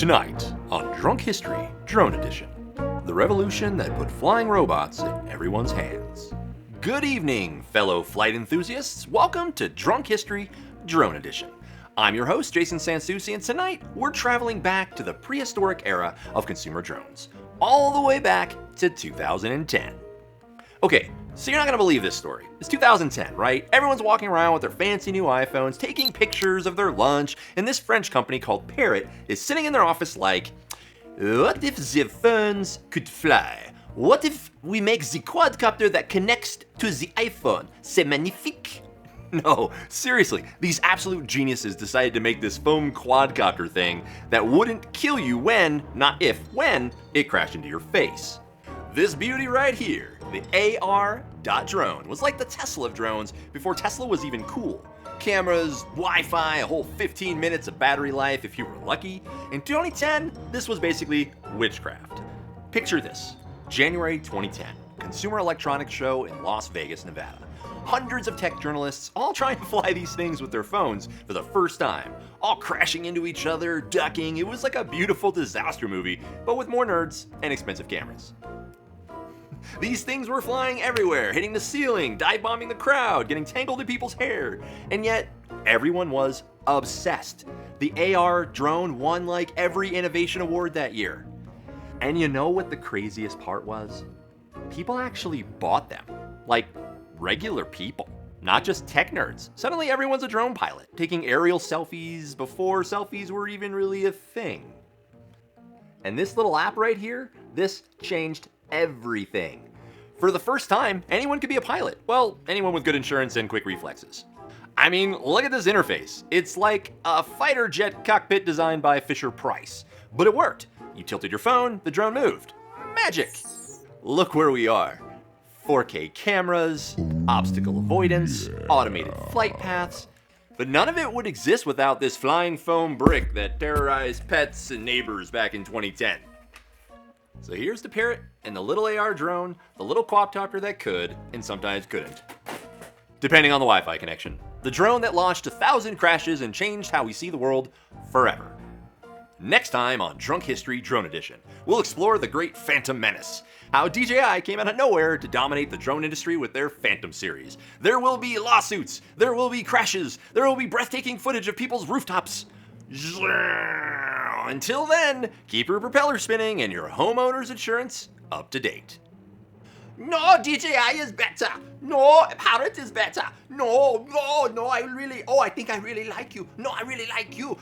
Tonight on Drunk History Drone Edition, the revolution that put flying robots in everyone's hands. Good evening, fellow flight enthusiasts. Welcome to Drunk History Drone Edition. I'm your host, Jason Sansucci, and tonight we're traveling back to the prehistoric era of consumer drones, all the way back to 2010. Okay, so you're not gonna believe this story. It's 2010, right? Everyone's walking around with their fancy new iPhones, taking pictures of their lunch, and this French company called Parrot is sitting in their office like, what if the phones could fly? What if we make the quadcopter that connects to the iPhone? C'est magnifique. No, seriously, these absolute geniuses decided to make this foam quadcopter thing that wouldn't kill you when, not if, when, it crashed into your face. This beauty right here, the AR.Drone, was like the Tesla of drones before Tesla was even cool. Cameras, Wi-Fi, a whole 15 minutes of battery life if you were lucky. In 2010, this was basically witchcraft. Picture this, January 2010, Consumer Electronics Show in Las Vegas, Nevada. Hundreds of tech journalists all trying to fly these things with their phones for the first time, all crashing into each other, ducking. It was like a beautiful disaster movie, but with more nerds and expensive cameras. These things were flying everywhere, hitting the ceiling, dive bombing the crowd, getting tangled in people's hair, and yet everyone was obsessed. The AR.Drone won like every innovation award that year. And you know what the craziest part was? People actually bought them, like regular people, not just tech nerds. Suddenly everyone's a drone pilot, taking aerial selfies before selfies were even really a thing. And this little app right here, this changed everything. For the first time, anyone could be a pilot. Well, anyone with good insurance and quick reflexes. I mean, look at this interface. It's like a fighter jet cockpit designed by Fisher-Price. But it worked. You tilted your phone, the drone moved. Magic! Look where we are. 4K cameras, obstacle avoidance, automated flight paths. But none of it would exist without this flying foam brick that terrorized pets and neighbors back in 2010. So here's the Parrot and the little AR.Drone, the little quadcopter that could, and sometimes couldn't, depending on the Wi-Fi connection. The drone that launched 1,000 crashes and changed how we see the world forever. Next time on Drunk History Drone Edition, we'll explore the great Phantom Menace, how DJI came out of nowhere to dominate the drone industry with their Phantom series. There will be lawsuits, there will be crashes, there will be breathtaking footage of people's rooftops. Until then, keep your propeller spinning and your homeowner's insurance up to date. No, DJI is better. No, Parrot is better. No, I think I really like you. No, I really like you.